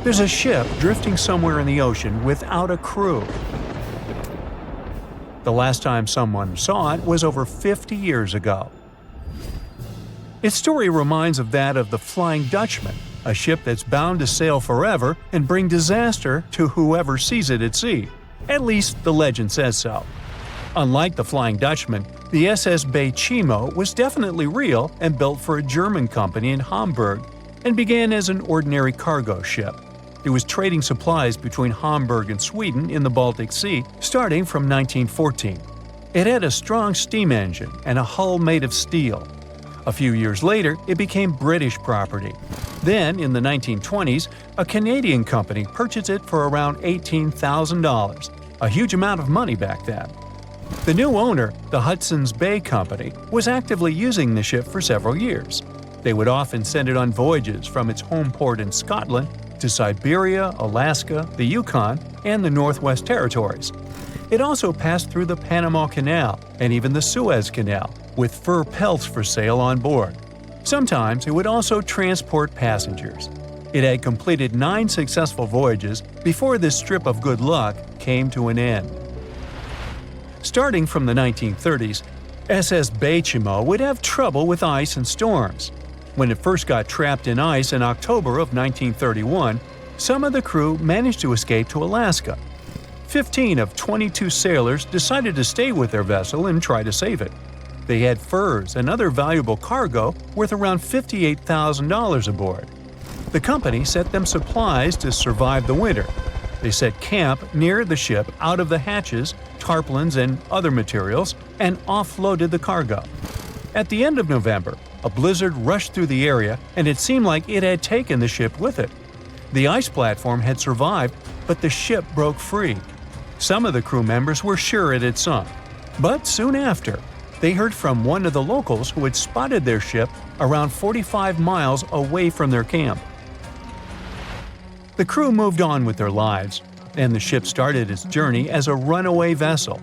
There's a ship drifting somewhere in the ocean without a crew. The last time someone saw it was over 50 years ago. Its story reminds of that of the Flying Dutchman, a ship that's bound to sail forever and bring disaster to whoever sees it at sea. At least the legend says so. Unlike the Flying Dutchman, the SS Bay Chimo was definitely real and built for a German company in Hamburg and began as an ordinary cargo ship. It was trading supplies between Hamburg and Sweden in the Baltic Sea starting from 1914. It had a strong steam engine and a hull made of steel. A few years later, it became British property. Then, in the 1920s, a Canadian company purchased it for around $18,000, a huge amount of money back then. The new owner, the Hudson's Bay Company, was actively using the ship for several years. They would often send it on voyages from its home port in Scotland to Siberia, Alaska, the Yukon, and the Northwest Territories. It also passed through the Panama Canal and even the Suez Canal, with fur pelts for sale on board. Sometimes it would also transport passengers. It had completed 9 successful voyages before this strip of good luck came to an end. Starting from the 1930s, SS Bay Chimo would have trouble with ice and storms. When it first got trapped in ice in October of 1931, some of the crew managed to escape to Alaska. 15 of 22 sailors decided to stay with their vessel and try to save it. They had furs and other valuable cargo worth around $58,000 aboard. The company sent them supplies to survive the winter. They set camp near the ship out of the hatches, tarpaulins, and other materials, and offloaded the cargo. At the end of November, a blizzard rushed through the area, and it seemed like it had taken the ship with it. The ice platform had survived, but the ship broke free. Some of the crew members were sure it had sunk. But soon after, they heard from one of the locals who had spotted their ship around 45 miles away from their camp. The crew moved on with their lives, and the ship started its journey as a runaway vessel.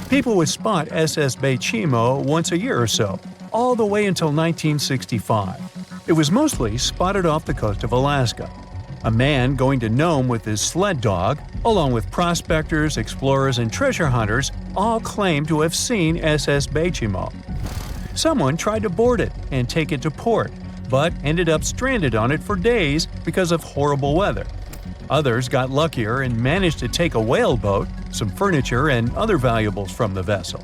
People would spot SS Bay Chimo once a year or so, all the way until 1965. It was mostly spotted off the coast of Alaska. A man going to Nome with his sled dog, along with prospectors, explorers, and treasure hunters, all claimed to have seen SS Bay Chimo. Someone tried to board it and take it to port, but ended up stranded on it for days because of horrible weather. Others got luckier and managed to take a whaleboat, some furniture, and other valuables from the vessel.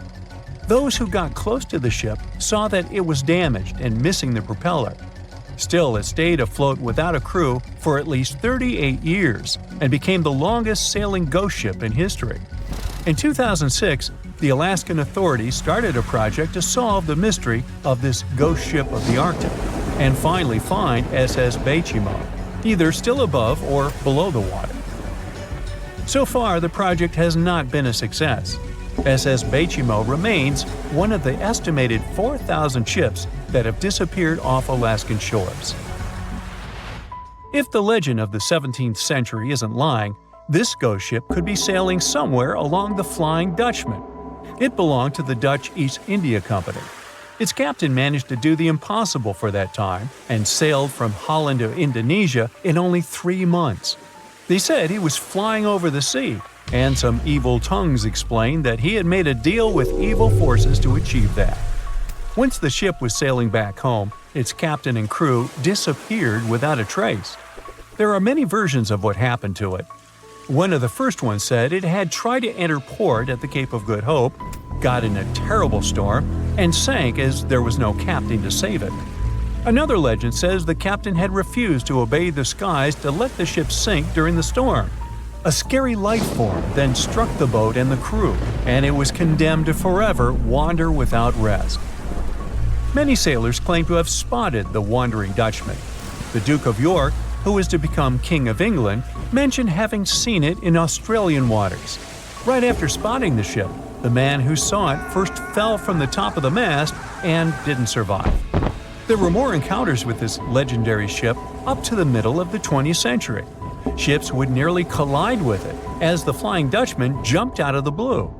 Those who got close to the ship saw that it was damaged and missing the propeller. Still, it stayed afloat without a crew for at least 38 years and became the longest sailing ghost ship in history. In 2006, the Alaskan authorities started a project to solve the mystery of this ghost ship of the Arctic and finally find SS Bay Chimo, either still above or below the water. So far, the project has not been a success. SS Bay Chimo remains one of the estimated 4,000 ships that have disappeared off Alaskan shores. If the legend of the 17th century isn't lying, this ghost ship could be sailing somewhere along the Flying Dutchman. It belonged to the Dutch East India Company. Its captain managed to do the impossible for that time and sailed from Holland to Indonesia in only 3 months. They said he was flying over the sea, and some evil tongues explained that he had made a deal with evil forces to achieve that. Once the ship was sailing back home, its captain and crew disappeared without a trace. There are many versions of what happened to it. One of the first ones said it had tried to enter port at the Cape of Good Hope, got in a terrible storm, and sank as there was no captain to save it. Another legend says the captain had refused to obey the skies to let the ship sink during the storm. A scary life form then struck the boat and the crew, and it was condemned to forever wander without rest. Many sailors claim to have spotted the Wandering Dutchman. The Duke of York, who was to become King of England, mentioned having seen it in Australian waters. Right after spotting the ship, the man who saw it first fell from the top of the mast and didn't survive. There were more encounters with this legendary ship up to the middle of the 20th century. Ships would nearly collide with it as the Flying Dutchman jumped out of the blue.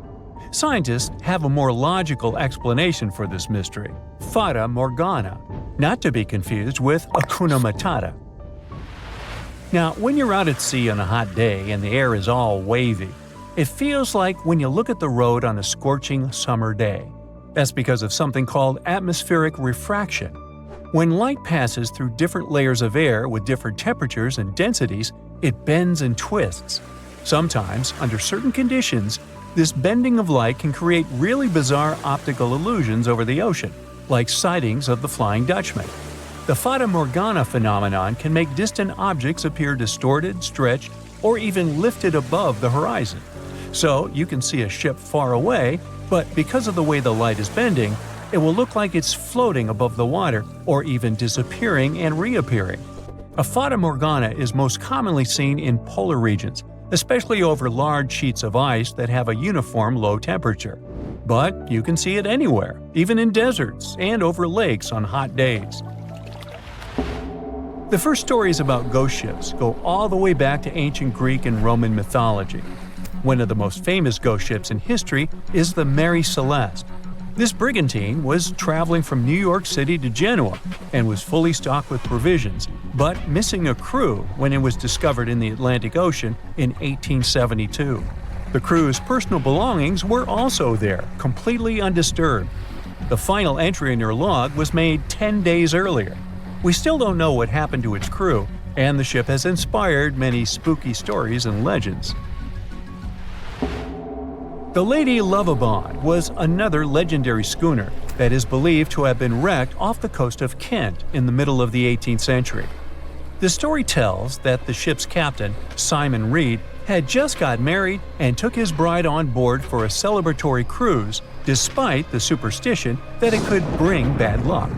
Scientists have a more logical explanation for this mystery: Fata Morgana, not to be confused with Hakuna Matata. Now, when you're out at sea on a hot day and the air is all wavy, it feels like when you look at the road on a scorching summer day. That's because of something called atmospheric refraction. When light passes through different layers of air with different temperatures and densities, it bends and twists. Sometimes, under certain conditions, this bending of light can create really bizarre optical illusions over the ocean, like sightings of the Flying Dutchman. The Fata Morgana phenomenon can make distant objects appear distorted, stretched, or even lifted above the horizon. So you can see a ship far away, but because of the way the light is bending, it will look like it's floating above the water or even disappearing and reappearing. A Fata Morgana is most commonly seen in polar regions, especially over large sheets of ice that have a uniform low temperature. But you can see it anywhere, even in deserts and over lakes on hot days. The first stories about ghost ships go all the way back to ancient Greek and Roman mythology. One of the most famous ghost ships in history is the Mary Celeste. This brigantine was traveling from New York City to Genoa and was fully stocked with provisions, but missing a crew when it was discovered in the Atlantic Ocean in 1872. The crew's personal belongings were also there, completely undisturbed. The final entry in her log was made 10 days earlier. We still don't know what happened to its crew, and the ship has inspired many spooky stories and legends. The Lady Lovibond was another legendary schooner that is believed to have been wrecked off the coast of Kent in the middle of the 18th century. The story tells that the ship's captain, Simon Reed, had just got married and took his bride on board for a celebratory cruise, despite the superstition that it could bring bad luck.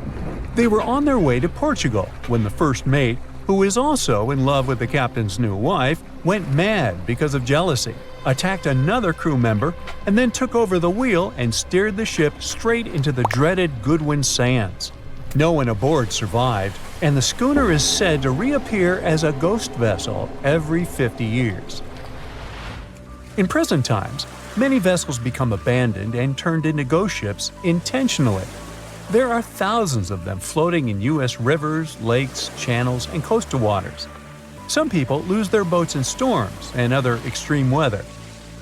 They were on their way to Portugal when the first mate, who is also in love with the captain's new wife, went mad because of jealousy, attacked another crew member, and then took over the wheel and steered the ship straight into the dreaded Goodwin Sands. No one aboard survived, and the schooner is said to reappear as a ghost vessel every 50 years. In present times, many vessels become abandoned and turned into ghost ships intentionally. There are thousands of them floating in U.S. rivers, lakes, channels, and coastal waters. Some people lose their boats in storms and other extreme weather.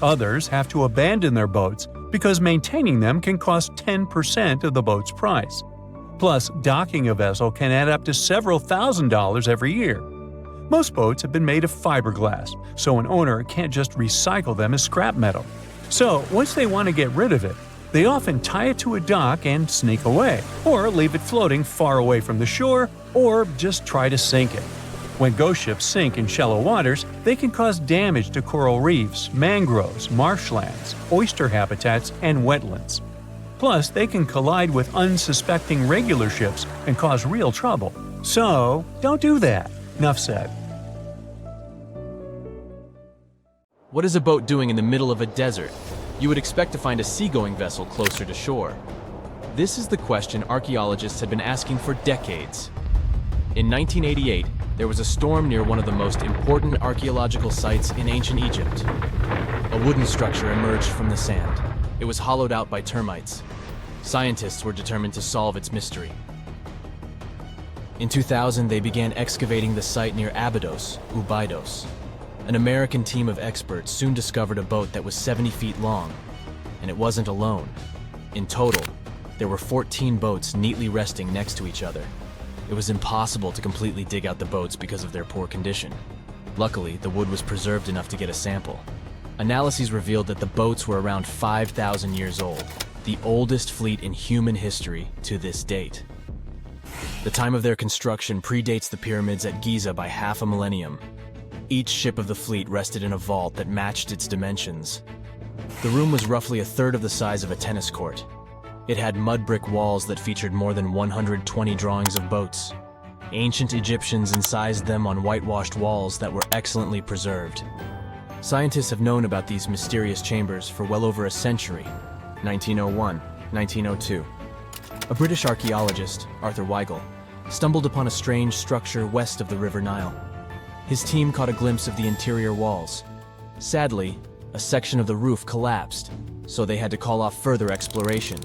Others have to abandon their boats because maintaining them can cost 10% of the boat's price. Plus, docking a vessel can add up to several $1,000s every year. Most boats have been made of fiberglass, so an owner can't just recycle them as scrap metal. So, once they want to get rid of it, they often tie it to a dock and sneak away, or leave it floating far away from the shore, or just try to sink it. When ghost ships sink in shallow waters, they can cause damage to coral reefs, mangroves, marshlands, oyster habitats, and wetlands. Plus, they can collide with unsuspecting regular ships and cause real trouble. So, don't do that. Enough said. What is a boat doing in the middle of a desert? You would expect to find a seagoing vessel closer to shore. This is the question archaeologists had been asking for decades. In 1988, there was a storm near one of the most important archaeological sites in ancient Egypt. A wooden structure emerged from the sand. It was hollowed out by termites. Scientists were determined to solve its mystery. In 2000, they began excavating the site near Abydos, Ubidos. An American team of experts soon discovered a boat that was 70 feet long, and it wasn't alone. In total, there were 14 boats neatly resting next to each other. It was impossible to completely dig out the boats because of their poor condition. Luckily, the wood was preserved enough to get a sample. Analyses revealed that the boats were around 5,000 years old, the oldest fleet in human history to this date. The time of their construction predates the pyramids at Giza by half a millennium. Each ship of the fleet rested in a vault that matched its dimensions. The room was roughly a third of the size of a tennis court. It had mud brick walls that featured more than 120 drawings of boats. Ancient Egyptians incised them on whitewashed walls that were excellently preserved. Scientists have known about these mysterious chambers for well over a century. 1901, 1902. A British archaeologist, Arthur Weigel, stumbled upon a strange structure west of the River Nile. His team caught a glimpse of the interior walls. Sadly, a section of the roof collapsed, so they had to call off further exploration.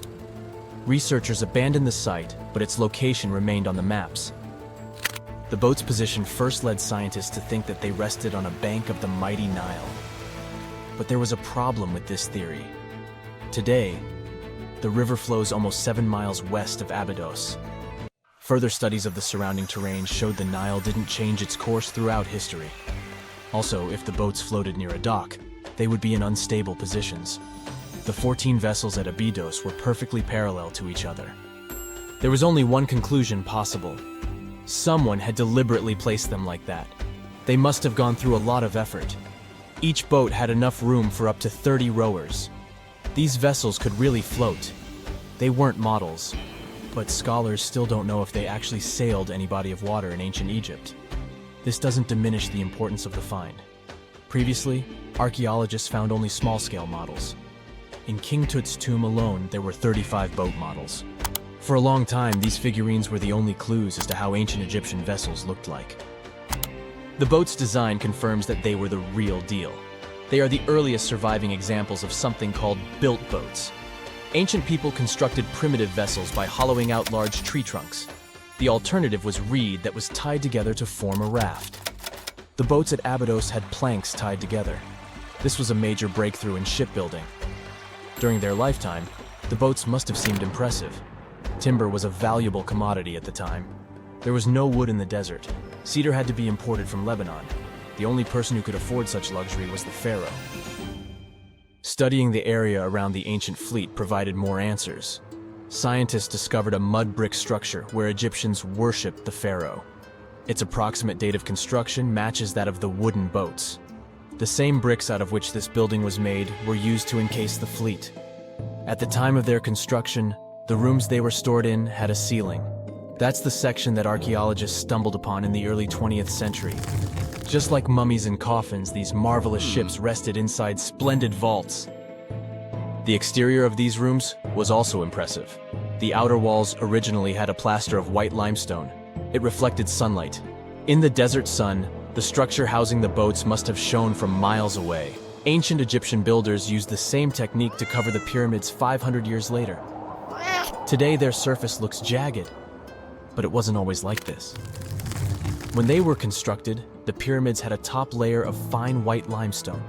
Researchers abandoned the site, but its location remained on the maps. The boat's position first led scientists to think that they rested on a bank of the mighty Nile. But there was a problem with this theory. Today, the river flows almost 7 miles west of Abydos. Further studies of the surrounding terrain showed the Nile didn't change its course throughout history. Also, if the boats floated near a dock, they would be in unstable positions. The 14 vessels at Abydos were perfectly parallel to each other. There was only one conclusion possible. Someone had deliberately placed them like that. They must have gone through a lot of effort. Each boat had enough room for up to 30 rowers. These vessels could really float. They weren't models, but scholars still don't know if they actually sailed any body of water in ancient Egypt. This doesn't diminish the importance of the find. Previously, archaeologists found only small-scale models. In King Tut's tomb alone, there were 35 boat models. For a long time, these figurines were the only clues as to how ancient Egyptian vessels looked like. The boat's design confirms that they were the real deal. They are the earliest surviving examples of something called built boats. Ancient people constructed primitive vessels by hollowing out large tree trunks. The alternative was reed that was tied together to form a raft. The boats at Abydos had planks tied together. This was a major breakthrough in shipbuilding. During their lifetime, the boats must have seemed impressive. Timber was a valuable commodity at the time. There was no wood in the desert. Cedar had to be imported from Lebanon. The only person who could afford such luxury was the pharaoh. Studying the area around the ancient fleet provided more answers. Scientists discovered a mud brick structure where Egyptians worshipped the pharaoh. Its approximate date of construction matches that of the wooden boats. The same bricks out of which this building was made were used to encase the fleet. At the time of their construction, the rooms they were stored in had a ceiling. That's the section that archaeologists stumbled upon in the early 20th century. Just like mummies and coffins, these marvelous ships rested inside splendid vaults. The exterior of these rooms was also impressive. The outer walls originally had a plaster of white limestone. It reflected sunlight. In the desert sun, the structure housing the boats must have shone from miles away. Ancient Egyptian builders used the same technique to cover the pyramids 500 years later. Today, their surface looks jagged, but it wasn't always like this. When they were constructed, the pyramids had a top layer of fine white limestone.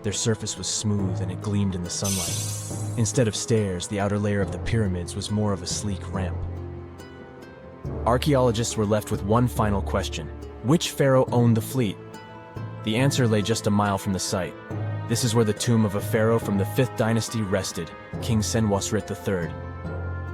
Their surface was smooth and it gleamed in the sunlight. Instead of stairs, the outer layer of the pyramids was more of a sleek ramp. Archaeologists were left with one final question. Which pharaoh owned the fleet? The answer lay just a mile from the site. This is where the tomb of a pharaoh from the 5th dynasty rested, King Senwosret III.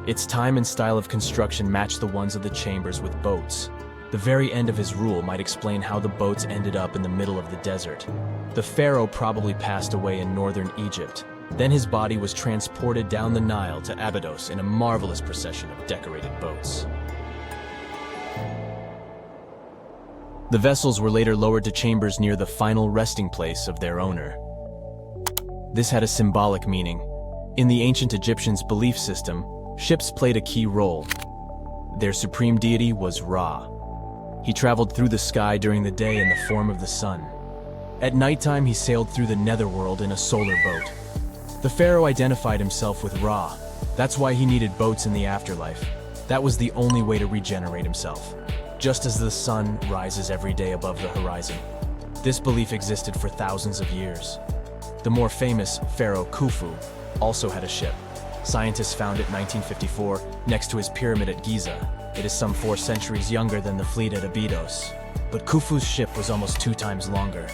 Its time and style of construction matched the ones of the chambers with boats. The very end of his rule might explain how the boats ended up in the middle of the desert. The pharaoh probably passed away in northern Egypt. Then his body was transported down the Nile to Abydos in a marvelous procession of decorated boats. The vessels were later lowered to chambers near the final resting place of their owner. This had a symbolic meaning. In the ancient Egyptians' belief system, ships played a key role. Their supreme deity was Ra. He traveled through the sky during the day in the form of the sun. At nighttime, he sailed through the netherworld in a solar boat. The pharaoh identified himself with Ra. That's why he needed boats in the afterlife. That was the only way to regenerate himself. Just as the sun rises every day above the horizon. This belief existed for thousands of years. The more famous Pharaoh Khufu also had a ship. Scientists found it in 1954 next to his pyramid at Giza. It is some 4 centuries younger than the fleet at Abydos, but Khufu's ship was almost 2 times longer.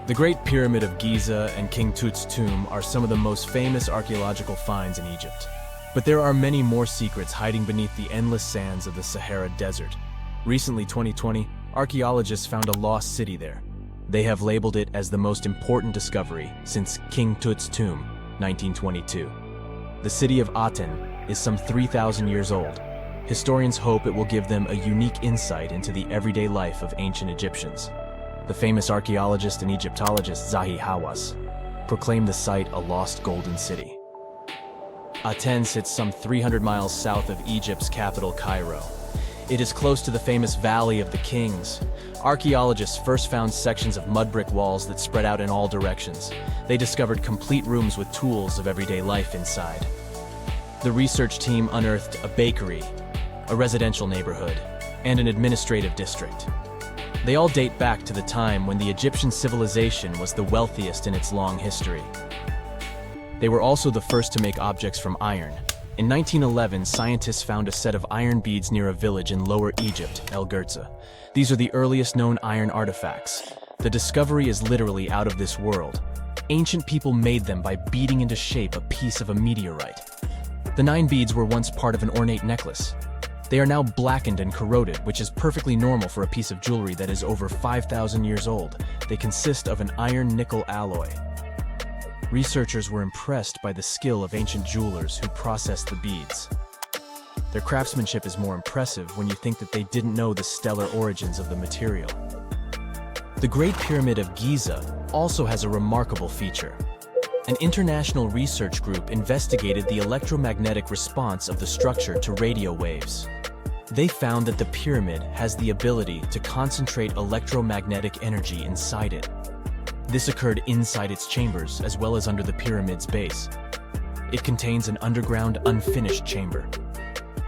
The Great Pyramid of Giza and King Tut's tomb are some of the most famous archaeological finds in Egypt. But there are many more secrets hiding beneath the endless sands of the Sahara Desert. Recently, 2020, archaeologists found a lost city there. They have labeled it as the most important discovery since King Tut's tomb, 1922. The city of Aten is some 3,000 years old. Historians hope it will give them a unique insight into the everyday life of ancient Egyptians. The famous archaeologist and Egyptologist Zahi Hawass proclaimed the site a lost golden city. Aten sits some 300 miles south of Egypt's capital, Cairo. It is close to the famous Valley of the Kings. Archaeologists first found sections of mud brick walls that spread out in all directions. They discovered complete rooms with tools of everyday life inside. The research team unearthed a bakery, a residential neighborhood, and an administrative district. They all date back to the time when the Egyptian civilization was the wealthiest in its long history. They were also the first to make objects from iron. In 1911, scientists found a set of iron beads near a village in Lower Egypt, El Girza. These are the earliest known iron artifacts. The discovery is literally out of this world. Ancient people made them by beating into shape a piece of a meteorite. The 9 beads were once part of an ornate necklace. They are now blackened and corroded, which is perfectly normal for a piece of jewelry that is over 5,000 years old. They consist of an iron-nickel alloy. Researchers were impressed by the skill of ancient jewelers who processed the beads. Their craftsmanship is more impressive when you think that they didn't know the stellar origins of the material. The Great Pyramid of Giza also has a remarkable feature. An international research group investigated the electromagnetic response of the structure to radio waves. They found that the pyramid has the ability to concentrate electromagnetic energy inside it. This occurred inside its chambers as well as under the pyramid's base. It contains an underground, unfinished chamber.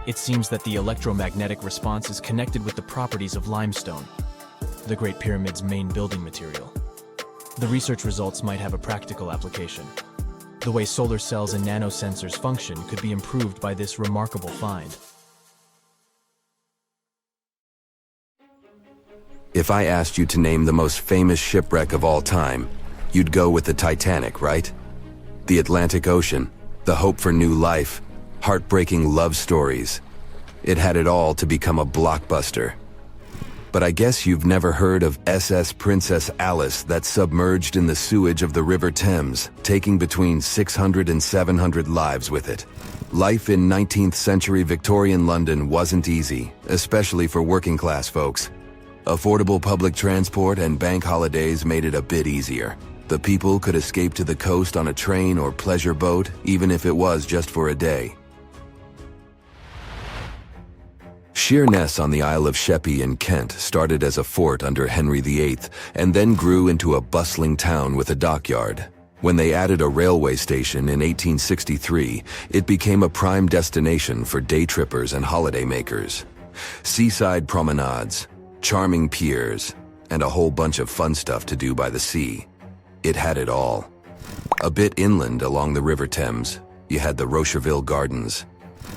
It seems that the electromagnetic response is connected with the properties of limestone, the Great Pyramid's main building material. The research results might have a practical application. The way solar cells and nanosensors function could be improved by this remarkable find. If I asked you to name the most famous shipwreck of all time, you'd go with the Titanic, right? The Atlantic Ocean, the hope for new life, heartbreaking love stories. It had it all to become a blockbuster. But I guess you've never heard of SS Princess Alice that submerged in the sewage of the River Thames, taking between 600 and 700 lives with it. Life in 19th century Victorian London wasn't easy, especially for working class folks. Affordable public transport and bank holidays made it a bit easier. The people could escape to the coast on a train or pleasure boat, even if it was just for a day. Sheerness on the Isle of Sheppey in Kent started as a fort under Henry VIII and then grew into a bustling town with a dockyard. When they added a railway station in 1863, it became a prime destination for day trippers and holiday makers. Seaside promenades, charming piers, and a whole bunch of fun stuff to do by the sea. It had it all. A bit inland along the River Thames, you had the Rocherville Gardens.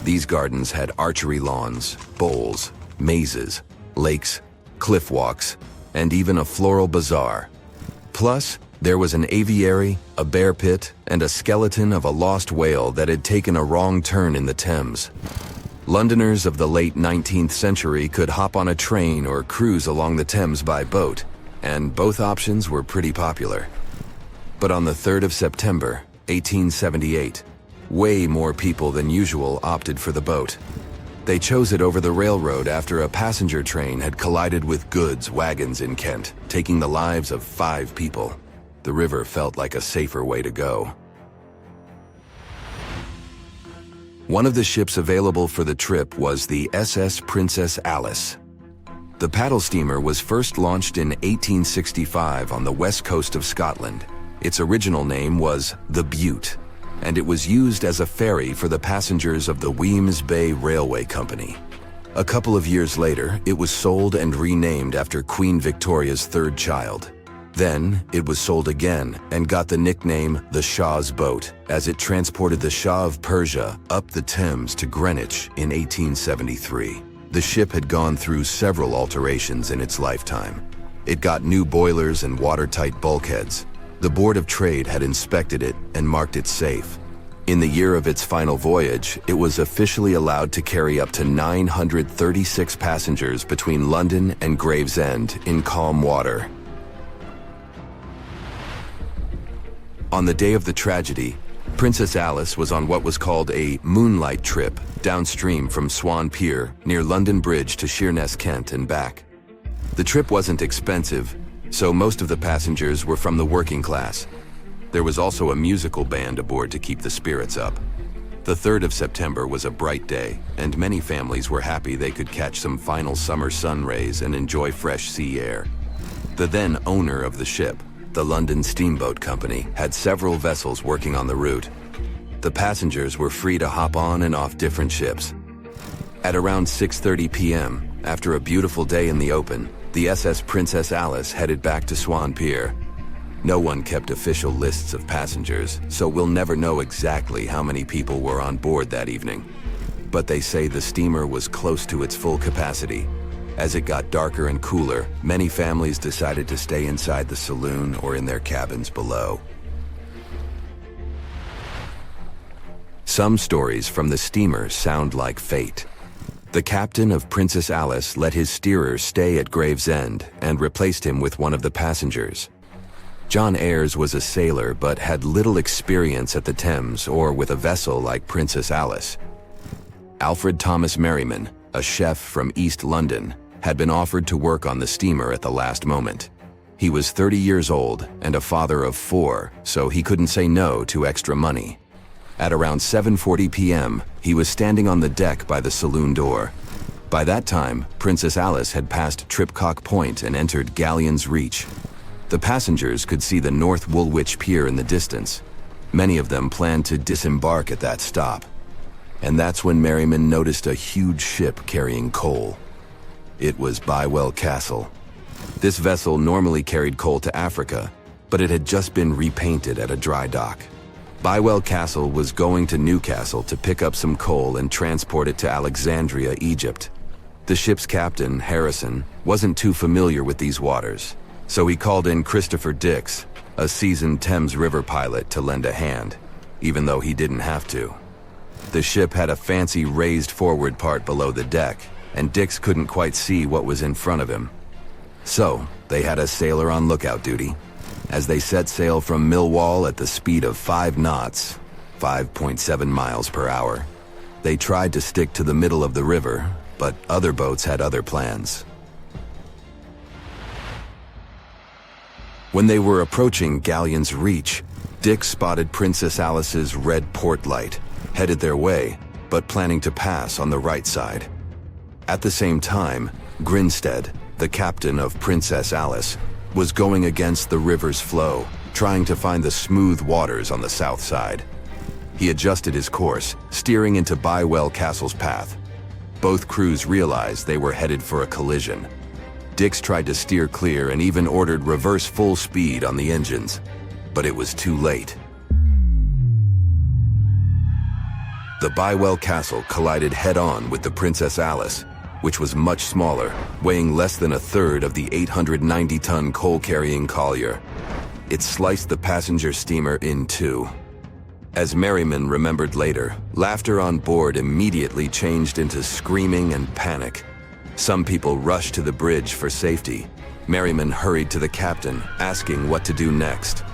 These gardens had archery lawns, bowls, mazes, lakes, cliff walks, and even a floral bazaar. Plus, there was an aviary, a bear pit, and a skeleton of a lost whale that had taken a wrong turn in the Thames. Londoners of the late 19th century could hop on a train or cruise along the Thames by boat, and both options were pretty popular. But on the 3rd of September, 1878, way more people than usual opted for the boat. They chose it over the railroad after a passenger train had collided with goods wagons in Kent, taking the lives of 5 people. The river felt like a safer way to go. One of the ships available for the trip was the SS Princess Alice. The paddle steamer was first launched in 1865 on the west coast of Scotland. Its original name was the Bute, and it was used as a ferry for the passengers of the Weems Bay Railway Company. A couple of years later, it was sold and renamed after Queen Victoria's 3rd child. Then, it was sold again and got the nickname the Shah's Boat, as it transported the Shah of Persia up the Thames to Greenwich in 1873. The ship had gone through several alterations in its lifetime. It got new boilers and watertight bulkheads. The Board of Trade had inspected it and marked it safe. In the year of its final voyage, it was officially allowed to carry up to 936 passengers between London and Gravesend in calm water. On the day of the tragedy, Princess Alice was on what was called a moonlight trip downstream from Swan Pier near London Bridge to Sheerness, Kent and back. The trip wasn't expensive, so most of the passengers were from the working class. There was also a musical band aboard to keep the spirits up. The 3rd of September was a bright day, and many families were happy they could catch some final summer sun rays and enjoy fresh sea air. The then owner of the ship, the London Steamboat Company, had several vessels working on the route. The passengers were free to hop on and off different ships. At around 6:30 p.m., After a beautiful day in the open, the SS Princess Alice headed back to Swan Pier. No one kept official lists of passengers, so we'll never know exactly how many people were on board that evening. But they say the steamer was close to its full capacity. As it got darker and cooler, many families decided to stay inside the saloon or in their cabins below. Some stories from the steamer sound like fate. The captain of Princess Alice let his steerer stay at Gravesend and replaced him with one of the passengers. John Ayres was a sailor but had little experience at the Thames or with a vessel like Princess Alice. Alfred Thomas Merriman, a chef from East London, had been offered to work on the steamer at the last moment. He was 30 years old and a father of 4, so he couldn't say no to extra money. At around 7:40 p.m., he was standing on the deck by the saloon door. By that time, Princess Alice had passed Tripcock Point and entered Galleon's Reach. The passengers could see the North Woolwich Pier in the distance. Many of them planned to disembark at that stop. And that's when Merriman noticed a huge ship carrying coal. It was Bywell Castle. This vessel normally carried coal to Africa, but it had just been repainted at a dry dock. Bywell Castle was going to Newcastle to pick up some coal and transport it to Alexandria, Egypt. The ship's captain, Harrison, wasn't too familiar with these waters, so he called in Christopher Dix, a seasoned Thames River pilot, to lend a hand, even though he didn't have to. The ship had a fancy raised forward part below the deck, and Dix couldn't quite see what was in front of him. So, they had a sailor on lookout duty. As they set sail from Millwall at the speed of 5 knots, 5.7 miles per hour, they tried to stick to the middle of the river, but other boats had other plans. When they were approaching Galleon's Reach, Dick spotted Princess Alice's red port light, headed their way, but planning to pass on the right side. At the same time, Grinstead, the captain of Princess Alice, was going against the river's flow, trying to find the smooth waters on the south side. He adjusted his course, steering into Bywell Castle's path. Both crews realized they were headed for a collision. Dix tried to steer clear and even ordered reverse full speed on the engines, but it was too late. The Bywell Castle collided head-on with the Princess Alice, which was much smaller, weighing less than a third of the 890-ton coal-carrying collier. It sliced the passenger steamer in two. As Merriman remembered later, laughter on board immediately changed into screaming and panic. Some people rushed to the bridge for safety. Merriman hurried to the captain, asking what to do next.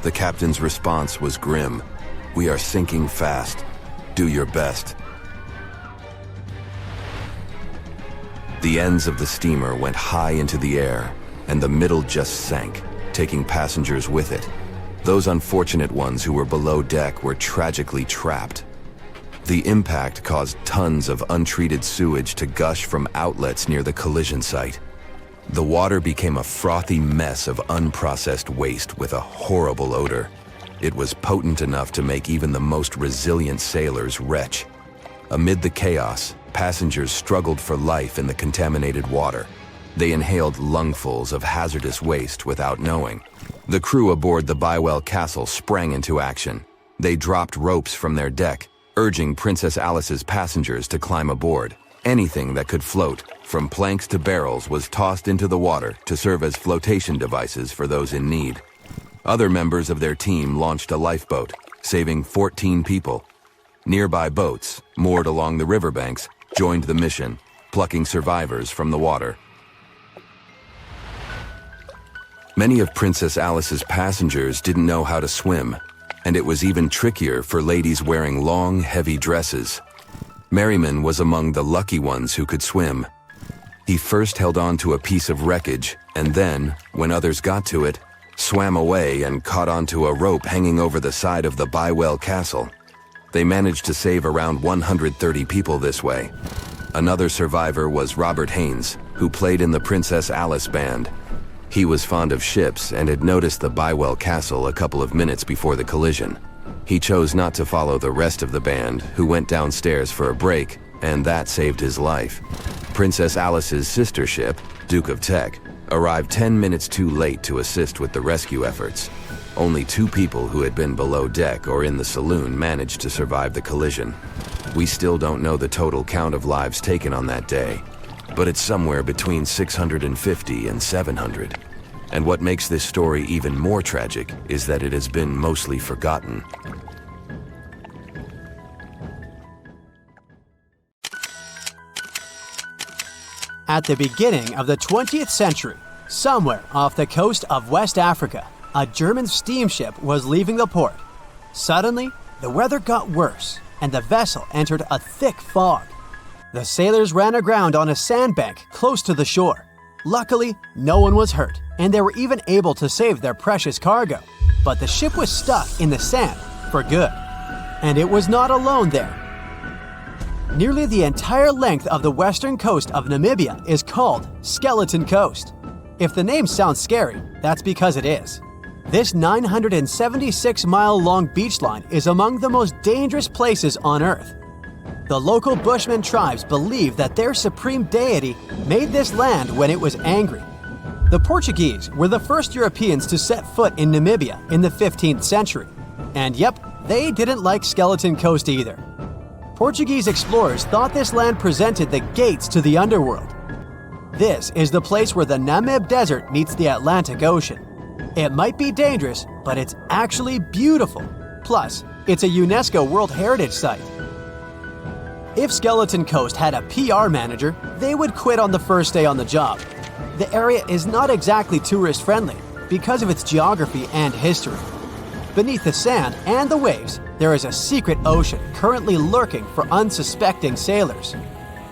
The captain's response was grim. "We are sinking fast. Do your best." The ends of the steamer went high into the air, and the middle just sank, taking passengers with it. Those unfortunate ones who were below deck were tragically trapped. The impact caused tons of untreated sewage to gush from outlets near the collision site. The water became a frothy mess of unprocessed waste with a horrible odor. It was potent enough to make even the most resilient sailors retch. Amid the chaos, passengers struggled for life in the contaminated water. They inhaled lungfuls of hazardous waste without knowing. The crew aboard the Bywell Castle sprang into action. They dropped ropes from their deck, urging Princess Alice's passengers to climb aboard. Anything that could float, from planks to barrels, was tossed into the water to serve as flotation devices for those in need. Other members of their team launched a lifeboat, saving 14 people. Nearby boats, moored along the riverbanks, joined the mission, plucking survivors from the water. Many of Princess Alice's passengers didn't know how to swim, and it was even trickier for ladies wearing long, heavy dresses. Merriman was among the lucky ones who could swim. He first held on to a piece of wreckage, and then, when others got to it, swam away and caught onto a rope hanging over the side of the Bywell Castle. They managed to save around 130 people this way. Another survivor was Robert Haynes, who played in the Princess Alice band. He was fond of ships and had noticed the Bywell Castle a couple of minutes before the collision. He chose not to follow the rest of the band, who went downstairs for a break, and that saved his life. Princess Alice's sister ship, Duke of Teck, arrived 10 minutes too late to assist with the rescue efforts. Only 2 people who had been below deck or in the saloon managed to survive the collision. We still don't know the total count of lives taken on that day, but it's somewhere between 650 and 700. And what makes this story even more tragic is that it has been mostly forgotten. At the beginning of the 20th century, somewhere off the coast of West Africa, a German steamship was leaving the port. Suddenly, the weather got worse, and the vessel entered a thick fog. The sailors ran aground on a sandbank close to the shore. Luckily, no one was hurt, and they were even able to save their precious cargo. But the ship was stuck in the sand for good. And it was not alone there. Nearly the entire length of the western coast of Namibia is called Skeleton Coast. If the name sounds scary, that's because it is. This 976-mile-long beach line is among the most dangerous places on Earth. The local Bushman tribes believe that their supreme deity made this land when it was angry. The Portuguese were the first Europeans to set foot in Namibia in the 15th century. And yep, they didn't like Skeleton Coast either. Portuguese explorers thought this land presented the gates to the underworld. This is the place where the Namib Desert meets the Atlantic Ocean. It might be dangerous, but it's actually beautiful. Plus, it's a UNESCO World Heritage Site. If Skeleton Coast had a PR manager, they would quit on the first day on the job. The area is not exactly tourist-friendly because of its geography and history. Beneath the sand and the waves, there is a secret ocean currently lurking for unsuspecting sailors.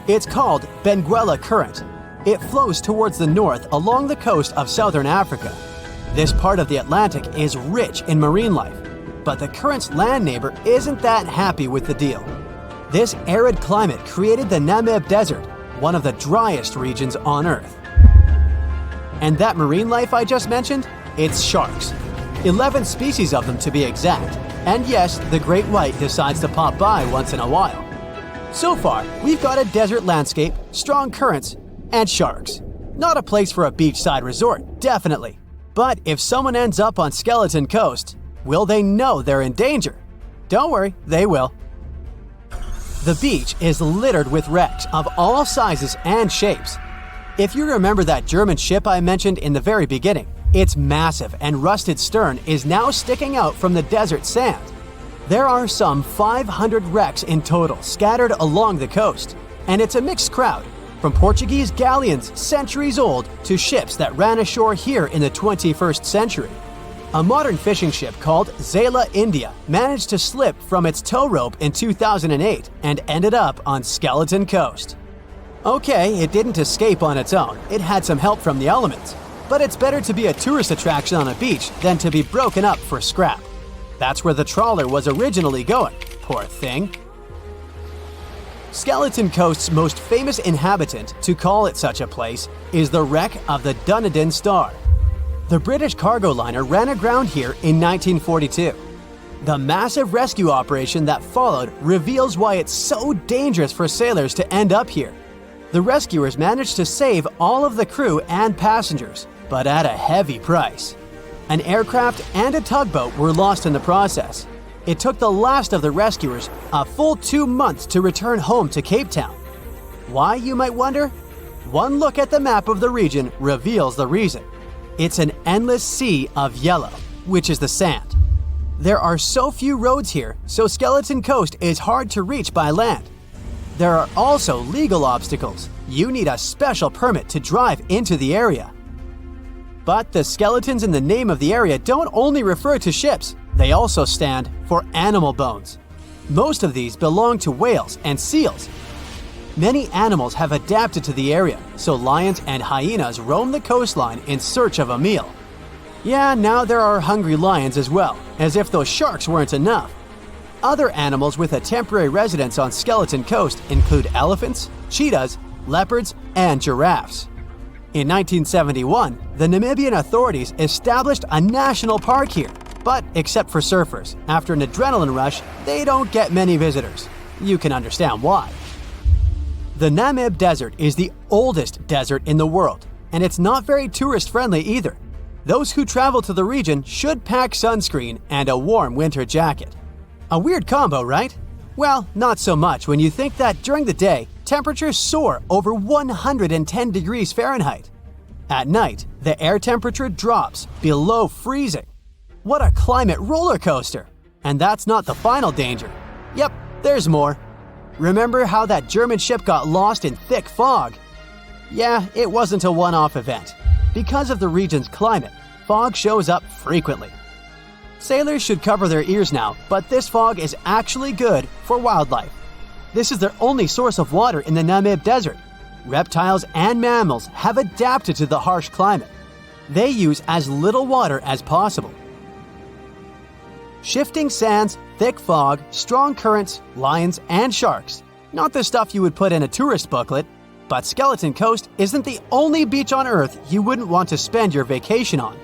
It's called Benguela Current. It flows towards the north along the coast of southern Africa. This part of the Atlantic is rich in marine life, but the current's land neighbor isn't that happy with the deal. This arid climate created the Namib Desert, one of the driest regions on Earth. And that marine life I just mentioned? It's sharks. 11 species of them to be exact. And yes, the great white decides to pop by once in a while. So far, we've got a desert landscape, strong currents, and sharks. Not a place for a beachside resort, definitely. But if someone ends up on Skeleton Coast, will they know they're in danger? Don't worry, they will. The beach is littered with wrecks of all sizes and shapes. If you remember that German ship I mentioned in the very beginning, its massive and rusted stern is now sticking out from the desert sand. There are some 500 wrecks in total scattered along the coast, and it's a mixed crowd, from Portuguese galleons centuries old to ships that ran ashore here in the 21st century. A modern fishing ship called Zela India managed to slip from its tow rope in 2008 and ended up on Skeleton Coast. Okay, it didn't escape on its own, it had some help from the elements. But it's better to be a tourist attraction on a beach than to be broken up for scrap. That's where the trawler was originally going, poor thing. Skeleton Coast's most famous inhabitant, to call it such a place, is the wreck of the Dunedin Star. The British cargo liner ran aground here in 1942. The massive rescue operation that followed reveals why it's so dangerous for sailors to end up here. The rescuers managed to save all of the crew and passengers, but at a heavy price. An aircraft and a tugboat were lost in the process. It took the last of the rescuers a full 2 months to return home to Cape Town. Why, you might wonder? One look at the map of the region reveals the reason. It's an endless sea of yellow, which is the sand. There are so few roads here, so Skeleton Coast is hard to reach by land. There are also legal obstacles. You need a special permit to drive into the area. But the skeletons in the name of the area don't only refer to ships, they also stand for animal bones. Most of these belong to whales and seals. Many animals have adapted to the area, so lions and hyenas roam the coastline in search of a meal. Yeah, now there are hungry lions as well, as if those sharks weren't enough. Other animals with a temporary residence on Skeleton Coast include elephants, cheetahs, leopards, and giraffes. In 1971, the Namibian authorities established a national park here, but except for surfers, after an adrenaline rush, they don't get many visitors. You can understand why. The Namib Desert is the oldest desert in the world, and it's not very tourist-friendly either. Those who travel to the region should pack sunscreen and a warm winter jacket. A weird combo, right? Well, not so much when you think that during the day, temperatures soar over 110 degrees Fahrenheit. At night, the air temperature drops below freezing. What a climate roller coaster! And that's not the final danger. Yep, there's more. Remember how that German ship got lost in thick fog? Yeah, it wasn't a one-off event. Because of the region's climate, fog shows up frequently. Sailors should cover their ears now, but this fog is actually good for wildlife. This is their only source of water in the Namib Desert. Reptiles and mammals have adapted to the harsh climate. They use as little water as possible. Shifting sands, thick fog, strong currents, lions, and sharks. Not the stuff you would put in a tourist booklet, but Skeleton Coast isn't the only beach on Earth you wouldn't want to spend your vacation on.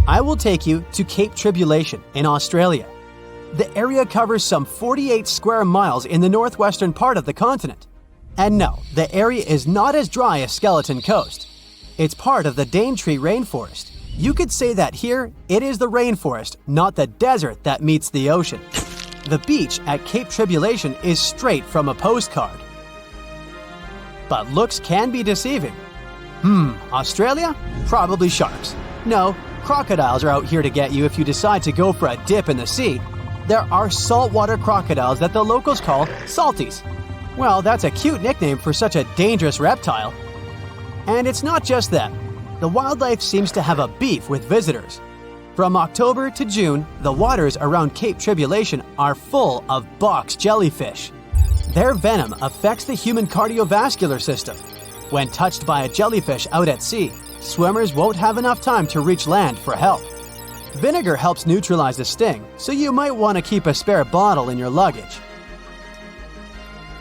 I will take you to Cape Tribulation in Australia. The area covers some 48 square miles in the northwestern part of the continent. And no, the area is not as dry as Skeleton Coast. It's part of the Daintree rainforest. You could say that here, it is the rainforest, not the desert that meets the ocean. The beach at Cape Tribulation is straight from a postcard. But looks can be deceiving. Australia? Probably sharks. No, crocodiles are out here to get you if you decide to go for a dip in the sea. There are saltwater crocodiles that the locals call salties. Well, that's a cute nickname for such a dangerous reptile. And it's not just them. The wildlife seems to have a beef with visitors. From October to June, the waters around Cape Tribulation are full of box jellyfish. Their venom affects the human cardiovascular system. When touched by a jellyfish out at sea, swimmers won't have enough time to reach land for help. Vinegar helps neutralize the sting, so you might want to keep a spare bottle in your luggage.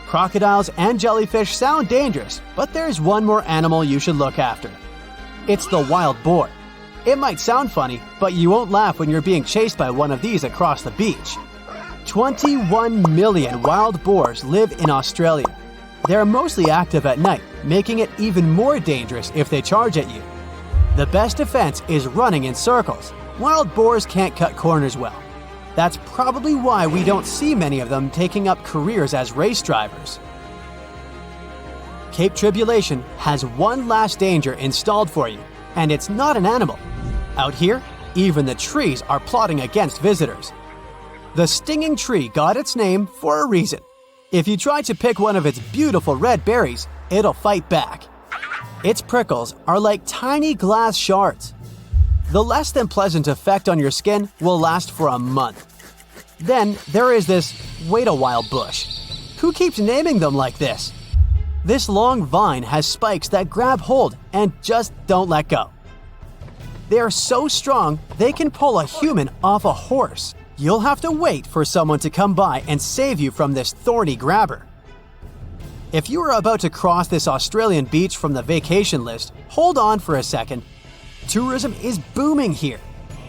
Crocodiles and jellyfish sound dangerous, but there's one more animal you should look after. It's the wild boar. It might sound funny, but you won't laugh when you're being chased by one of these across the beach. 21 million wild boars live in Australia. They're mostly active at night, making it even more dangerous if they charge at you. The best defense is running in circles. Wild boars can't cut corners well. That's probably why we don't see many of them taking up careers as race drivers. Cape Tribulation has one last danger installed for you, and it's not an animal. Out here, even the trees are plotting against visitors. The stinging tree got its name for a reason. If you try to pick one of its beautiful red berries, it'll fight back. Its prickles are like tiny glass shards. The less than pleasant effect on your skin will last for a month. Then there is this wait-a-while bush. Who keeps naming them like this? This long vine has spikes that grab hold and just don't let go. They are so strong they can pull a human off a horse. You'll have to wait for someone to come by and save you from this thorny grabber. If you are about to cross this Australian beach from the vacation list, hold on for a second. Tourism is booming here.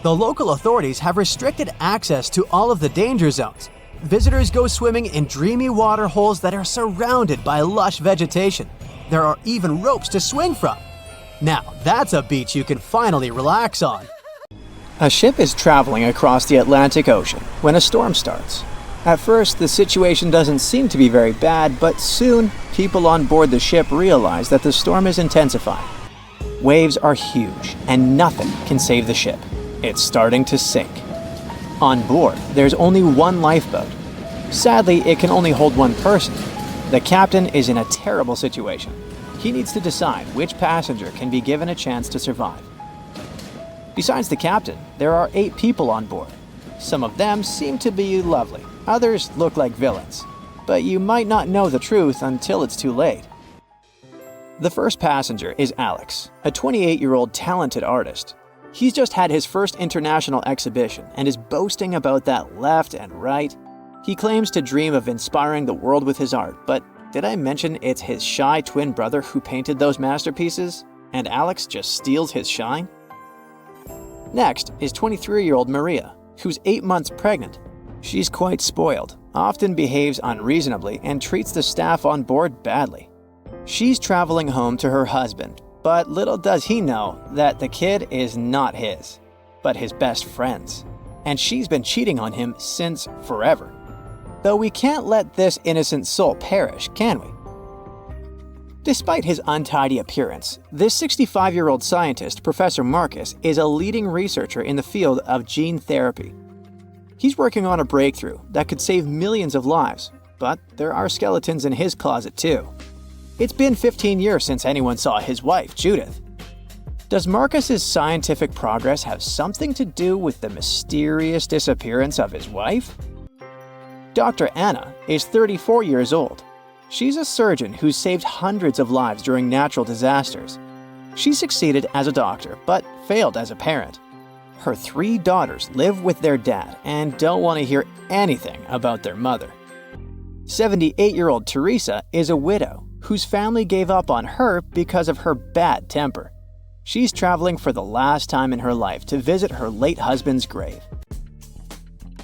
The local authorities have restricted access to all of the danger zones. Visitors go swimming in dreamy water holes that are surrounded by lush vegetation. There are even ropes to swing from. Now, that's a beach you can finally relax on. A ship is traveling across the Atlantic Ocean when a storm starts. At first, the situation doesn't seem to be very bad, but soon, people on board the ship realize that the storm is intensifying. Waves are huge, and nothing can save the ship. It's starting to sink. On board, there's only one lifeboat. Sadly, it can only hold one person. The captain is in a terrible situation. He needs to decide which passenger can be given a chance to survive. Besides the captain, there are 8 people on board. Some of them seem to be lovely. Others look like villains. But you might not know the truth until it's too late. The first passenger is Alex, a 28-year-old talented artist. He's just had his first international exhibition and is boasting about that left and right. He claims to dream of inspiring the world with his art, but did I mention it's his shy twin brother who painted those masterpieces? And Alex just steals his shine? Next is 23-year-old Maria, who's 8 months pregnant. She's quite spoiled, often behaves unreasonably, and treats the staff on board badly. She's traveling home to her husband, but little does he know that the kid is not his, but his best friend's. And she's been cheating on him since forever. Though we can't let this innocent soul perish, can we? Despite his untidy appearance, this 65-year-old scientist, Professor Marcus, is a leading researcher in the field of gene therapy. He's working on a breakthrough that could save millions of lives, but there are skeletons in his closet too. It's been 15 years since anyone saw his wife, Judith. Does Marcus's scientific progress have something to do with the mysterious disappearance of his wife? Dr. Anna is 34 years old. She's a surgeon who's saved hundreds of lives during natural disasters. She succeeded as a doctor, but failed as a parent. Her 3 daughters live with their dad and don't want to hear anything about their mother. 78-year-old Teresa is a widow whose family gave up on her because of her bad temper. She's traveling for the last time in her life to visit her late husband's grave.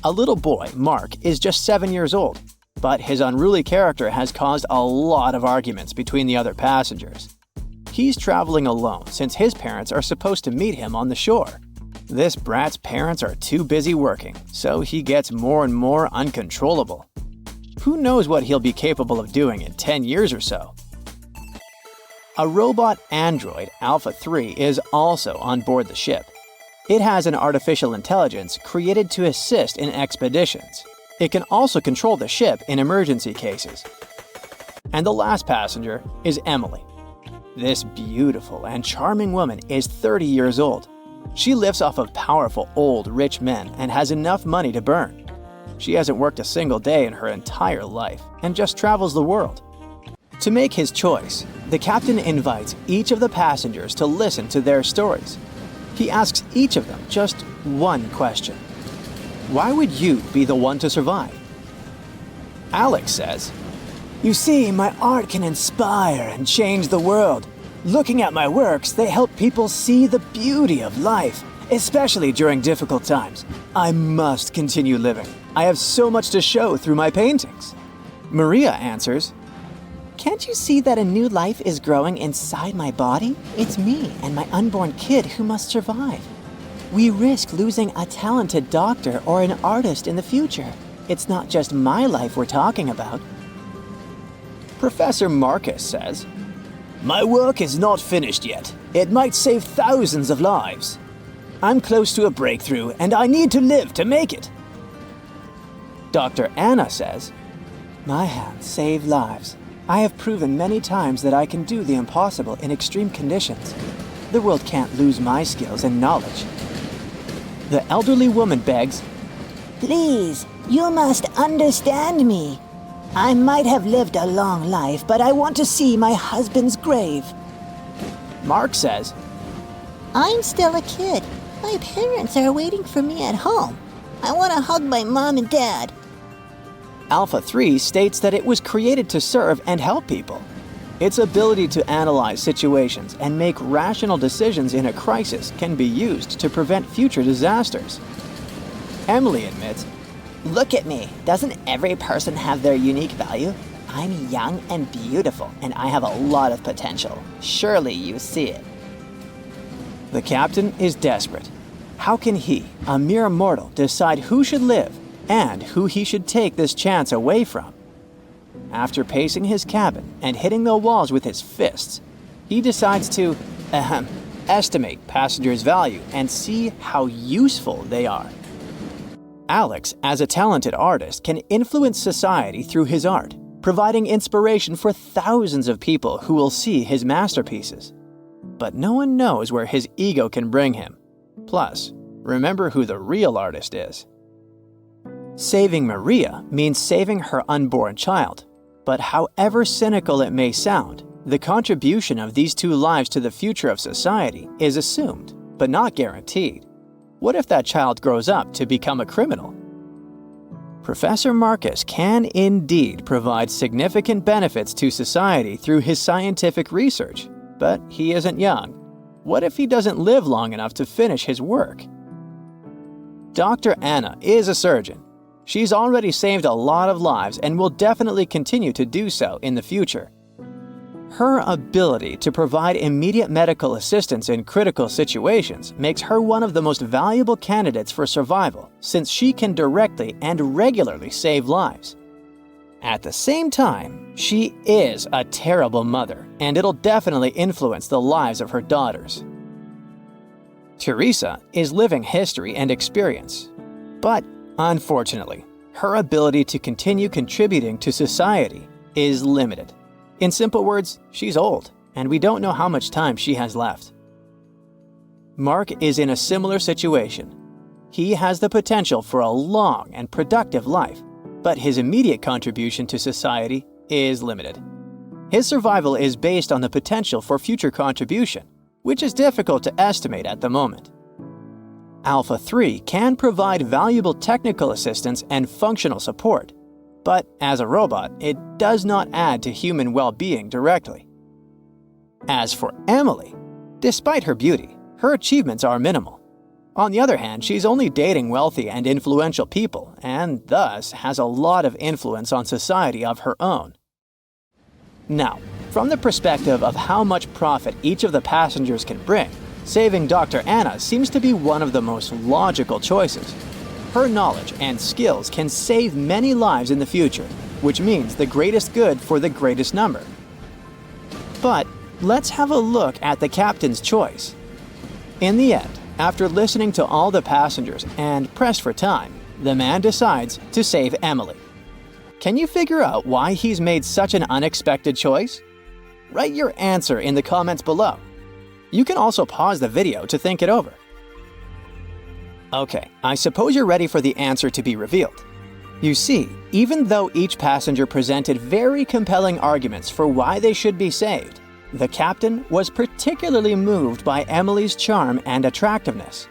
A little boy, Mark, is just 7 years old, but his unruly character has caused a lot of arguments between the other passengers. He's traveling alone since his parents are supposed to meet him on the shore. This brat's parents are too busy working, so he gets more and more uncontrollable. Who knows what he'll be capable of doing in 10 years or so? A robot android, Alpha 3, is also on board the ship. It has an artificial intelligence created to assist in expeditions. It can also control the ship in emergency cases. And the last passenger is Emily. This beautiful and charming woman is 30 years old. She lives off of powerful, old, rich men and has enough money to burn. She hasn't worked a single day in her entire life and just travels the world. To make his choice, the captain invites each of the passengers to listen to their stories. He asks each of them just one question. Why would you be the one to survive? Alex says, "You see, my art can inspire and change the world. Looking at my works, they help people see the beauty of life, especially during difficult times. I must continue living. I have so much to show through my paintings." Maria answers, "Can't you see that a new life is growing inside my body? It's me and my unborn kid who must survive. We risk losing a talented doctor or an artist in the future. It's not just my life we're talking about." Professor Marcus says, "My work is not finished yet. It might save thousands of lives. I'm close to a breakthrough and I need to live to make it." Dr. Anna says, "My hands save lives. I have proven many times that I can do the impossible in extreme conditions. The world can't lose my skills and knowledge." The elderly woman begs, "Please, you must understand me. I might have lived a long life, but I want to see my husband's grave." Mark says, "I'm still a kid. My parents are waiting for me at home. I want to hug my mom and dad." Alpha 3 states that it was created to serve and help people. Its ability to analyze situations and make rational decisions in a crisis can be used to prevent future disasters. Emily admits, "Look at me. Doesn't every person have their unique value? I'm young and beautiful, and I have a lot of potential. Surely you see it." The captain is desperate. How can he, a mere mortal, decide who should live and who he should take this chance away from? After pacing his cabin and hitting the walls with his fists, he decides to estimate passengers' value and see how useful they are. Alex, as a talented artist, can influence society through his art, providing inspiration for thousands of people who will see his masterpieces. But no one knows where his ego can bring him. Plus, remember who the real artist is. Saving Maria means saving her unborn child. But however cynical it may sound, the contribution of these 2 lives to the future of society is assumed, but not guaranteed. What if that child grows up to become a criminal? Professor Marcus can indeed provide significant benefits to society through his scientific research, but he isn't young. What if he doesn't live long enough to finish his work? Dr. Anna is a surgeon. She's already saved a lot of lives and will definitely continue to do so in the future. Her ability to provide immediate medical assistance in critical situations makes her one of the most valuable candidates for survival, since she can directly and regularly save lives. At the same time, she is a terrible mother, and it'll definitely influence the lives of her daughters. Teresa is living history and experience, but unfortunately, her ability to continue contributing to society is limited. In simple words, she's old, and we don't know how much time she has left. Mark is in a similar situation. He has the potential for a long and productive life, but his immediate contribution to society is limited. His survival is based on the potential for future contribution, which is difficult to estimate at the moment. Alpha 3 can provide valuable technical assistance and functional support, but as a robot, it does not add to human well-being directly. As for Emily, despite her beauty, her achievements are minimal. On the other hand, she's only dating wealthy and influential people, and thus has a lot of influence on society of her own. Now, from the perspective of how much profit each of the passengers can bring, saving Dr. Anna seems to be one of the most logical choices. Her knowledge and skills can save many lives in the future, which means the greatest good for the greatest number. But let's have a look at the captain's choice. In the end, after listening to all the passengers and pressed for time, the man decides to save Emily. Can you figure out why he's made such an unexpected choice? Write your answer in the comments below. You can also pause the video to think it over. Okay, I suppose you're ready for the answer to be revealed. You see, even though each passenger presented very compelling arguments for why they should be saved, the captain was particularly moved by Emily's charm and attractiveness.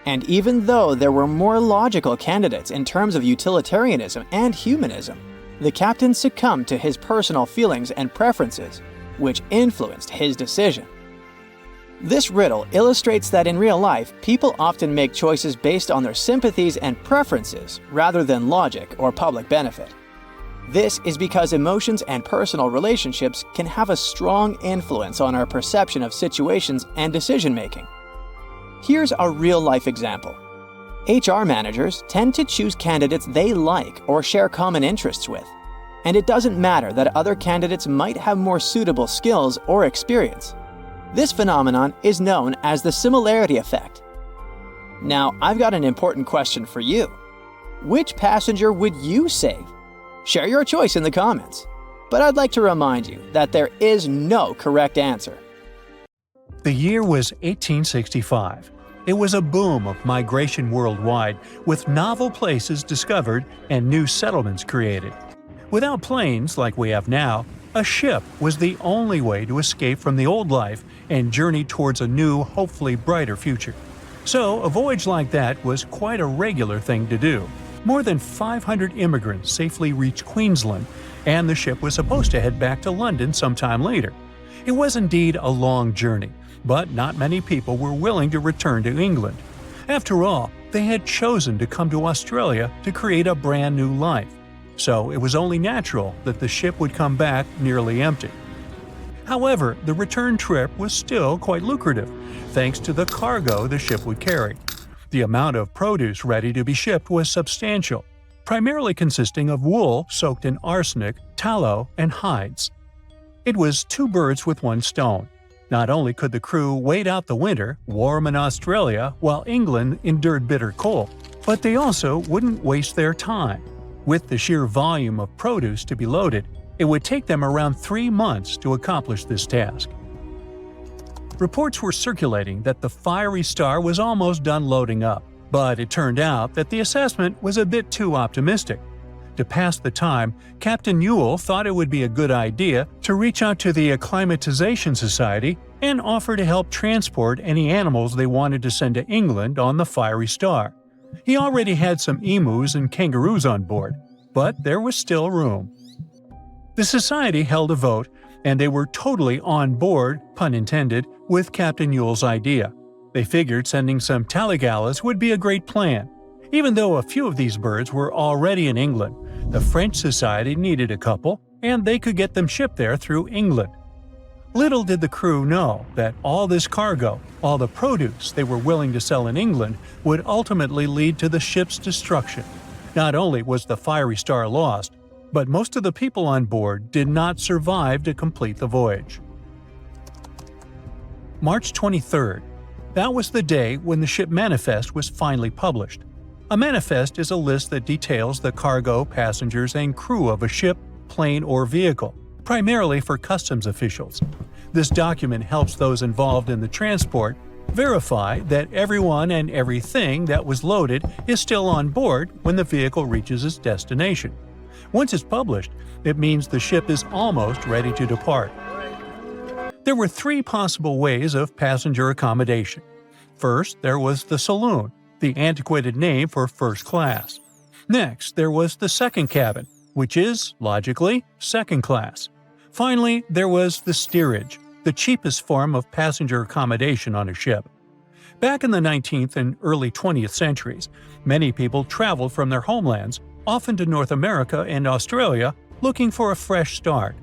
And even though there were more logical candidates in terms of utilitarianism and humanism, the captain succumbed to his personal feelings and preferences, which influenced his decision. This riddle illustrates that in real life, people often make choices based on their sympathies and preferences rather than logic or public benefit. This is because emotions and personal relationships can have a strong influence on our perception of situations and decision-making. Here's a real-life example. HR managers tend to choose candidates they like or share common interests with, and it doesn't matter that other candidates might have more suitable skills or experience. This phenomenon is known as the similarity effect. Now, I've got an important question for you. Which passenger would you save? Share your choice in the comments. But I'd like to remind you that there is no correct answer. The year was 1865. It was a boom of migration worldwide, with novel places discovered and new settlements created. Without planes like we have now, a ship was the only way to escape from the old life and journey towards a new, hopefully brighter future. So, a voyage like that was quite a regular thing to do. More than 500 immigrants safely reached Queensland, and the ship was supposed to head back to London sometime later. It was indeed a long journey, but not many people were willing to return to England. After all, they had chosen to come to Australia to create a brand new life. So it was only natural that the ship would come back nearly empty. However, the return trip was still quite lucrative, thanks to the cargo the ship would carry. The amount of produce ready to be shipped was substantial, primarily consisting of wool soaked in arsenic, tallow, and hides. It was two birds with one stone. Not only could the crew wait out the winter, warm in Australia, while England endured bitter cold, but they also wouldn't waste their time. With the sheer volume of produce to be loaded, it would take them around 3 months to accomplish this task. Reports were circulating that the Fiery Star was almost done loading up, but it turned out that the assessment was a bit too optimistic. To pass the time, Captain Ewell thought it would be a good idea to reach out to the Acclimatization Society and offer to help transport any animals they wanted to send to England on the Fiery Star. He already had some emus and kangaroos on board, but there was still room. The society held a vote, and they were totally on board, pun intended, with Captain Ewell's idea. They figured sending some taligalas would be a great plan. Even though a few of these birds were already in England, the French Society needed a couple, and they could get them shipped there through England. Little did the crew know that all this cargo, all the produce they were willing to sell in England, would ultimately lead to the ship's destruction. Not only was the Fiery Star lost, but most of the people on board did not survive to complete the voyage. March 23rd. That was the day when the ship manifest was finally published. A manifest is a list that details the cargo, passengers, and crew of a ship, plane, or vehicle, primarily for customs officials. This document helps those involved in the transport verify that everyone and everything that was loaded is still on board when the vehicle reaches its destination. Once it's published, it means the ship is almost ready to depart. There were three possible ways of passenger accommodation. First, there was the saloon, the antiquated name for first class. Next, there was the second cabin, which is, logically, second class. Finally, there was the steerage, the cheapest form of passenger accommodation on a ship. Back in the 19th and early 20th centuries, many people traveled from their homelands, often to North America and Australia, looking for a fresh start.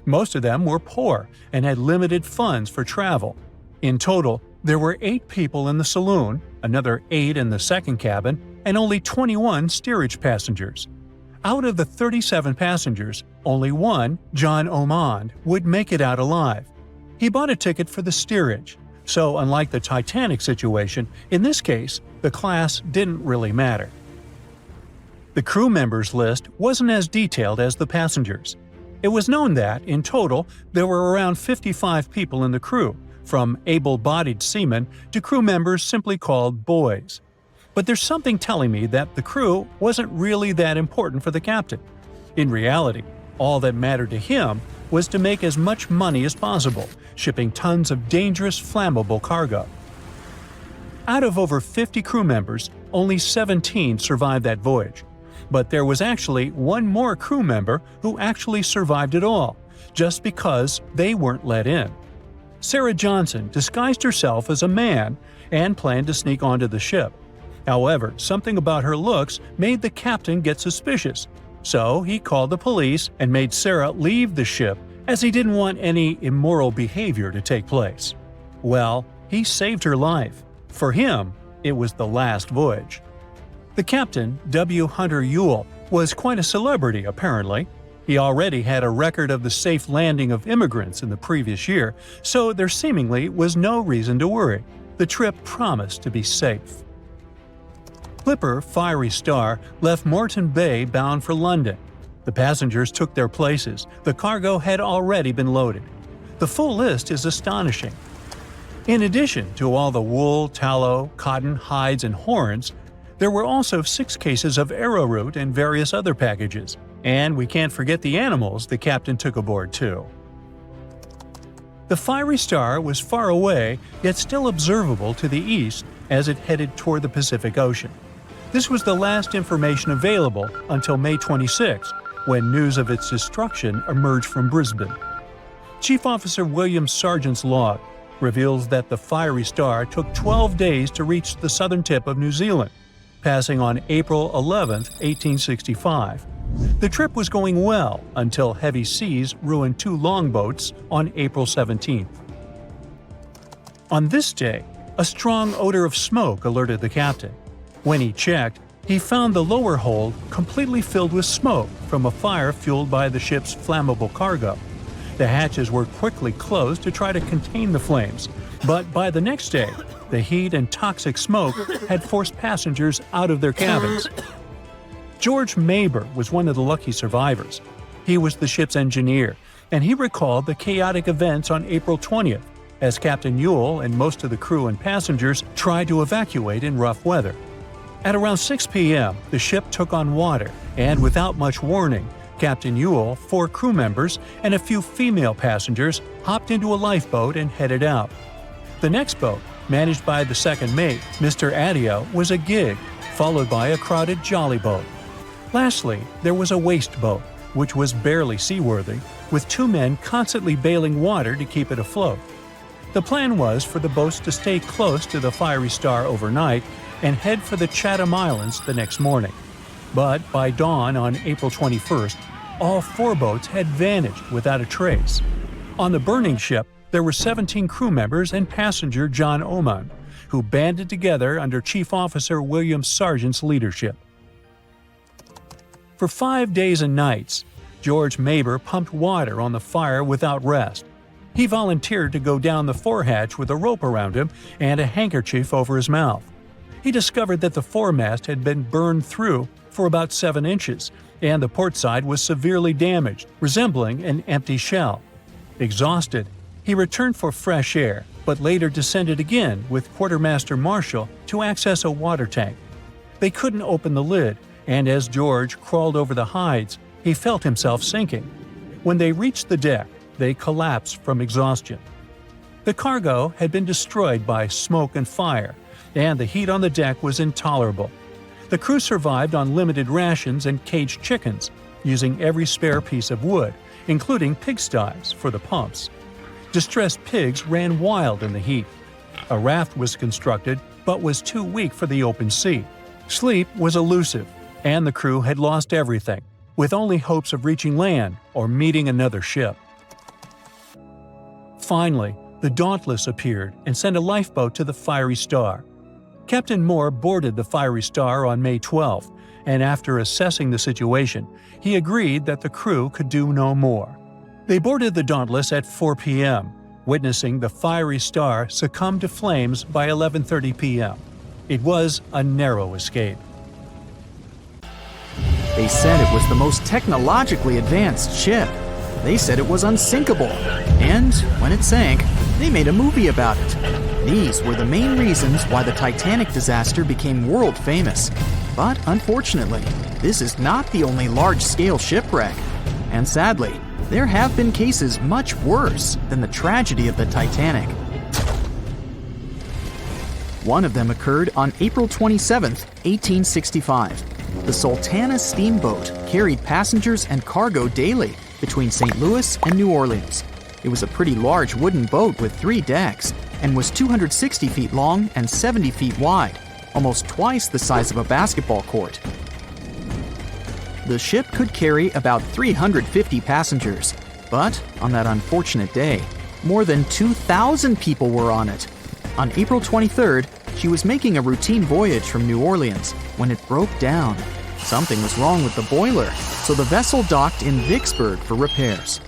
Most of them were poor and had limited funds for travel. In total, there were 8 people in the saloon, another 8 in the second cabin, and only 21 steerage passengers. Out of the 37 passengers, only one, John Ormond, would make it out alive. He bought a ticket for the steerage, so unlike the Titanic situation, in this case, the class didn't really matter. The crew members list wasn't as detailed as the passengers. It was known that, in total, there were around 55 people in the crew, from able-bodied seamen to crew members simply called boys. But there's something telling me that the crew wasn't really that important for the captain. In reality, all that mattered to him was to make as much money as possible, shipping tons of dangerous, flammable cargo. Out of over 50 crew members, only 17 survived that voyage. But there was actually one more crew member who actually survived it all, just because they weren't let in. Sarah Johnson disguised herself as a man and planned to sneak onto the ship. However, something about her looks made the captain get suspicious, so he called the police and made Sarah leave the ship as he didn't want any immoral behavior to take place. Well, he saved her life. For him, it was the last voyage. The captain, W. Hunter Ewell, was quite a celebrity apparently. He already had a record of the safe landing of immigrants in the previous year, so there seemingly was no reason to worry. The trip promised to be safe. Clipper Fiery Star left Moreton Bay bound for London. The passengers took their places. The cargo had already been loaded. The full list is astonishing. In addition to all the wool, tallow, cotton, hides, and horns, there were also 6 cases of arrowroot and various other packages. And we can't forget the animals the captain took aboard too. The Fiery Star was far away, yet still observable to the east as it headed toward the Pacific Ocean. This was the last information available until May 26, when news of its destruction emerged from Brisbane. Chief Officer William Sargent's log reveals that the Fiery Star took 12 days to reach the southern tip of New Zealand, passing on April 11, 1865. The trip was going well until heavy seas ruined 2 longboats on April 17th. On this day, a strong odor of smoke alerted the captain. When he checked, he found the lower hold completely filled with smoke from a fire fueled by the ship's flammable cargo. The hatches were quickly closed to try to contain the flames, but by the next day, the heat and toxic smoke had forced passengers out of their cabins. George Maber was one of the lucky survivors. He was the ship's engineer, and he recalled the chaotic events on April 20th, as Captain Ewell and most of the crew and passengers tried to evacuate in rough weather. At around 6 p.m., the ship took on water, and without much warning, Captain Ewell, 4 crew members, and a few female passengers hopped into a lifeboat and headed out. The next boat, managed by the second mate, Mr. Adio, was a gig, followed by a crowded jolly boat. Lastly, there was a waste boat, which was barely seaworthy, with 2 men constantly bailing water to keep it afloat. The plan was for the boats to stay close to the Fiery Star overnight and head for the Chatham Islands the next morning. But by dawn on April 21st, all 4 boats had vanished without a trace. On the burning ship, there were 17 crew members and passenger John Oman, who banded together under Chief Officer William Sargent's leadership. For 5 days and nights, George Maber pumped water on the fire without rest. He volunteered to go down the forehatch with a rope around him and a handkerchief over his mouth. He discovered that the foremast had been burned through for about 7 inches, and the port side was severely damaged, resembling an empty shell. Exhausted, he returned for fresh air, but later descended again with Quartermaster Marshall to access a water tank. They couldn't open the lid, and as George crawled over the hides, he felt himself sinking. When they reached the deck, they collapsed from exhaustion. The cargo had been destroyed by smoke and fire, and the heat on the deck was intolerable. The crew survived on limited rations and caged chickens, using every spare piece of wood, including pigsties for the pumps. Distressed pigs ran wild in the heat. A raft was constructed, but was too weak for the open sea. Sleep was elusive, and the crew had lost everything, with only hopes of reaching land or meeting another ship. Finally, the Dauntless appeared and sent a lifeboat to the Fiery Star. Captain Moore boarded the Fiery Star on May 12th, and after assessing the situation, he agreed that the crew could do no more. They boarded the Dauntless at 4 p.m., witnessing the Fiery Star succumb to flames by 11:30 p.m. It was a narrow escape. They said it was the most technologically advanced ship. They said it was unsinkable. And when it sank, they made a movie about it. These were the main reasons why the Titanic disaster became world famous. But unfortunately, this is not the only large-scale shipwreck. And sadly, there have been cases much worse than the tragedy of the Titanic. One of them occurred on April 27, 1865. The Sultana steamboat carried passengers and cargo daily between St. Louis and New Orleans. It was a pretty large wooden boat with 3 decks and was 260 feet long and 70 feet wide, almost twice the size of a basketball court. The ship could carry about 350 passengers, but on that unfortunate day, more than 2,000 people were on it. On April 23rd, she was making a routine voyage from New Orleans when it broke down. Something was wrong with the boiler, so the vessel docked in Vicksburg for repairs.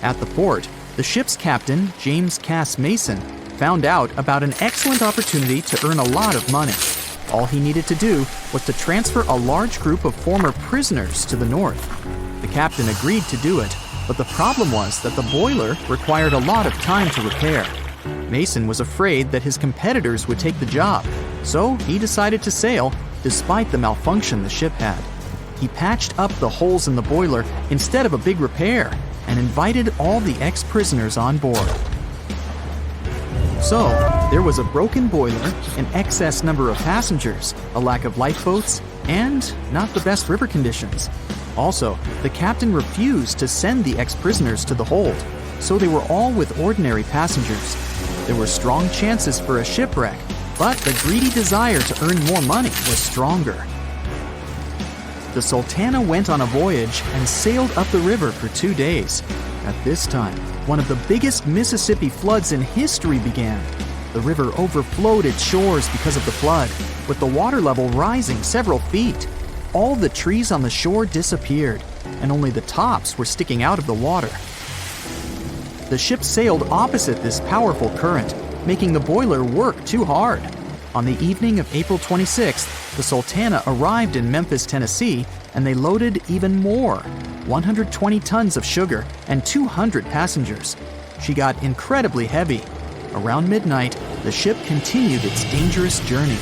At the port, the ship's captain, James Cass Mason, found out about an excellent opportunity to earn a lot of money. All he needed to do was to transfer a large group of former prisoners to the north. The captain agreed to do it, but the problem was that the boiler required a lot of time to repair. Mason was afraid that his competitors would take the job, so he decided to sail despite the malfunction the ship had. He patched up the holes in the boiler instead of a big repair and invited all the ex-prisoners on board. So, there was a broken boiler, an excess number of passengers, a lack of lifeboats, and not the best river conditions. Also, the captain refused to send the ex-prisoners to the hold, so they were all with ordinary passengers. There were strong chances for a shipwreck, but the greedy desire to earn more money was stronger. The Sultana went on a voyage and sailed up the river for 2 days. At this time, one of the biggest Mississippi floods in history began. The river overflowed its shores because of the flood, with the water level rising several feet. All the trees on the shore disappeared, and only the tops were sticking out of the water. The ship sailed opposite this powerful current, making the boiler work too hard. On the evening of April 26th, the Sultana arrived in Memphis, Tennessee, and they loaded even more, 120 tons of sugar and 200 passengers. She got incredibly heavy. Around midnight, the ship continued its dangerous journey.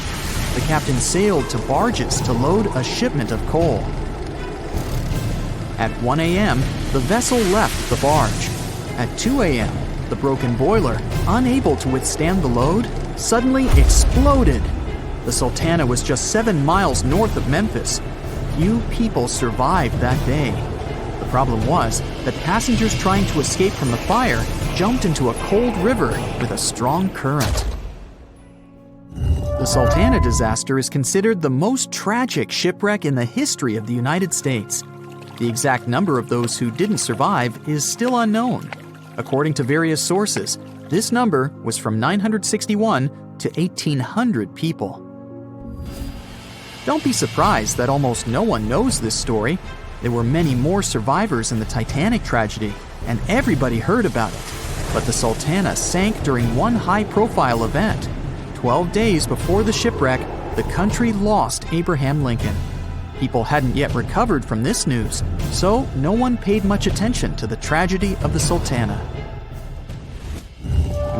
The captain sailed to barges to load a shipment of coal. At 1 a.m., the vessel left the barge. At 2 a.m., the broken boiler, unable to withstand the load, suddenly exploded. The Sultana was just 7 miles north of Memphis. Few people survived that day. The problem was that passengers trying to escape from the fire jumped into a cold river with a strong current. The Sultana disaster is considered the most tragic shipwreck in the history of the United States. The exact number of those who didn't survive is still unknown. According to various sources, this number was from 961 to 1,800 people. Don't be surprised that almost no one knows this story. There were many more survivors in the Titanic tragedy, and everybody heard about it. But the Sultana sank during one high-profile event. 12 days before the shipwreck, the country lost Abraham Lincoln. People hadn't yet recovered from this news, so no one paid much attention to the tragedy of the Sultana.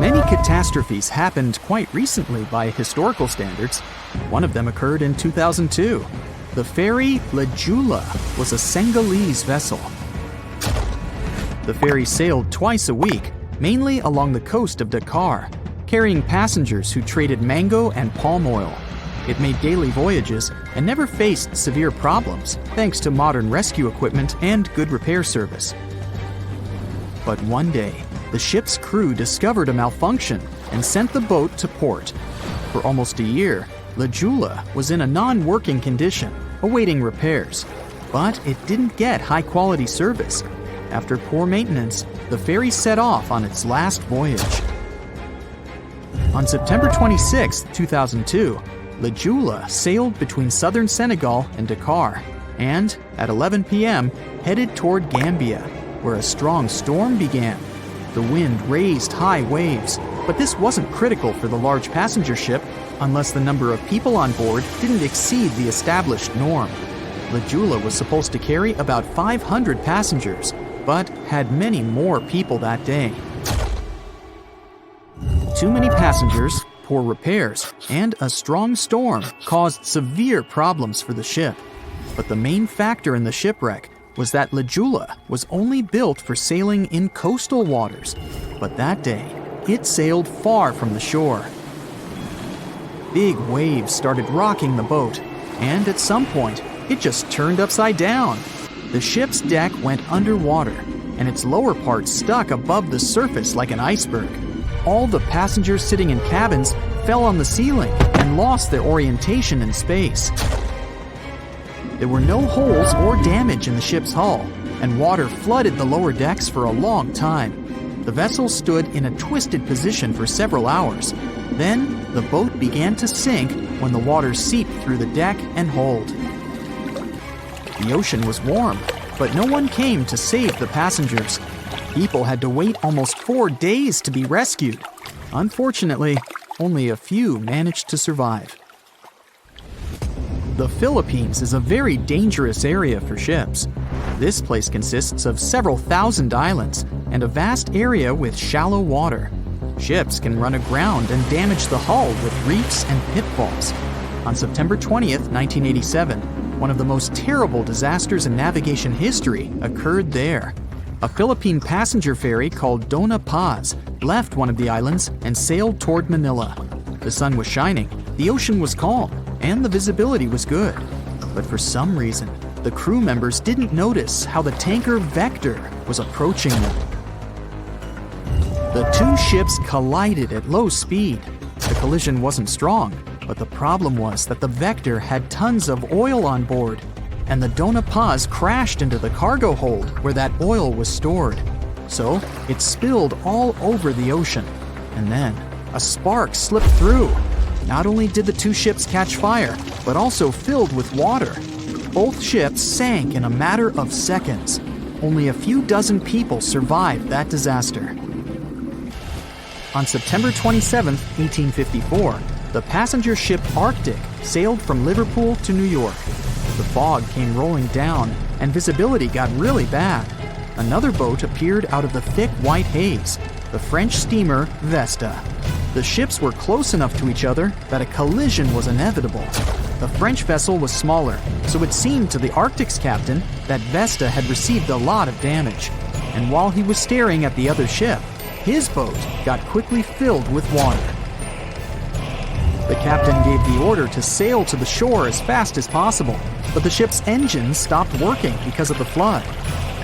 Many catastrophes happened quite recently by historical standards. One of them occurred in 2002. The ferry La Jula was a Senegalese vessel. The ferry sailed twice a week, mainly along the coast of Dakar, carrying passengers who traded mango and palm oil. It made daily voyages and never faced severe problems thanks to modern rescue equipment and good repair service. But one day, the ship's crew discovered a malfunction and sent the boat to port. For almost a year, La Jula was in a non-working condition, awaiting repairs. But it didn't get high-quality service. After poor maintenance, the ferry set off on its last voyage. On September 26, 2002, La Jula sailed between southern Senegal and Dakar, and at 11 p.m. headed toward Gambia, where a strong storm began. The wind raised high waves, but this wasn't critical for the large passenger ship unless the number of people on board didn't exceed the established norm. La Jula was supposed to carry about 500 passengers, but had many more people that day. Too many passengers, poor repairs, and a strong storm caused severe problems for the ship. But the main factor in the shipwreck was that La Jula was only built for sailing in coastal waters, but that day, it sailed far from the shore. Big waves started rocking the boat, and at some point, it just turned upside down. The ship's deck went underwater, and its lower part stuck above the surface like an iceberg. All the passengers sitting in cabins fell on the ceiling and lost their orientation in space. There were no holes or damage in the ship's hull, and water flooded the lower decks for a long time. The vessel stood in a twisted position for several hours. Then, the boat began to sink when the water seeped through the deck and hold. The ocean was warm, but no one came to save the passengers. People had to wait almost 4 days to be rescued. Unfortunately, only a few managed to survive. The Philippines is a very dangerous area for ships. This place consists of several thousand islands and a vast area with shallow water. Ships can run aground and damage the hull with reefs and pitfalls. On September 20th, 1987, one of the most terrible disasters in navigation history occurred there. A Philippine passenger ferry called Dona Paz left one of the islands and sailed toward Manila. The sun was shining, the ocean was calm, and the visibility was good. But for some reason, the crew members didn't notice how the tanker Vector was approaching them. The two ships collided at low speed. The collision wasn't strong, but the problem was that the Vector had tons of oil on board, and the Dona Paz crashed into the cargo hold where that oil was stored. So it spilled all over the ocean, and then a spark slipped through. Not only did the two ships catch fire, but also filled with water. Both ships sank in a matter of seconds. Only a few dozen people survived that disaster. On September 27, 1854, the passenger ship Arctic sailed from Liverpool to New York. The fog came rolling down, and visibility got really bad. Another boat appeared out of the thick white haze, the French steamer Vesta. The ships were close enough to each other that a collision was inevitable. The French vessel was smaller, so it seemed to the Arctic's captain that Vesta had received a lot of damage. And while he was staring at the other ship, his boat got quickly filled with water. The captain gave the order to sail to the shore as fast as possible, but the ship's engines stopped working because of the flood.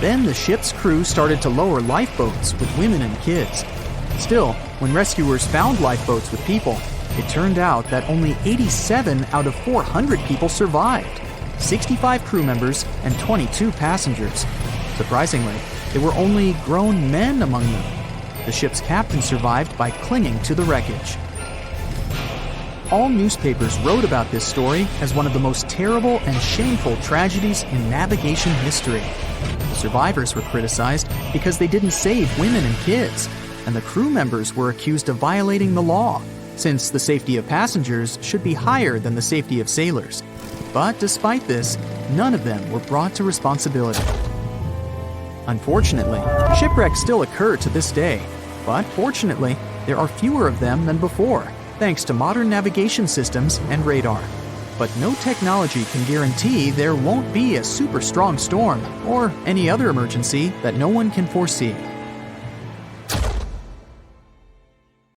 Then the ship's crew started to lower lifeboats with women and kids. Still, when rescuers found lifeboats with people, it turned out that only 87 out of 400 people survived. 65 crew members, and 22 passengers. Surprisingly, there were only grown men among them. The ship's captain survived by clinging to the wreckage. All newspapers wrote about this story as one of the most terrible and shameful tragedies in navigation history. Survivors were criticized because they didn't save women and kids, and the crew members were accused of violating the law, since the safety of passengers should be higher than the safety of sailors. But despite this, none of them were brought to responsibility. Unfortunately, shipwrecks still occur to this day, but fortunately, there are fewer of them than before, thanks to modern navigation systems and radar. But no technology can guarantee there won't be a super strong storm or any other emergency that no one can foresee.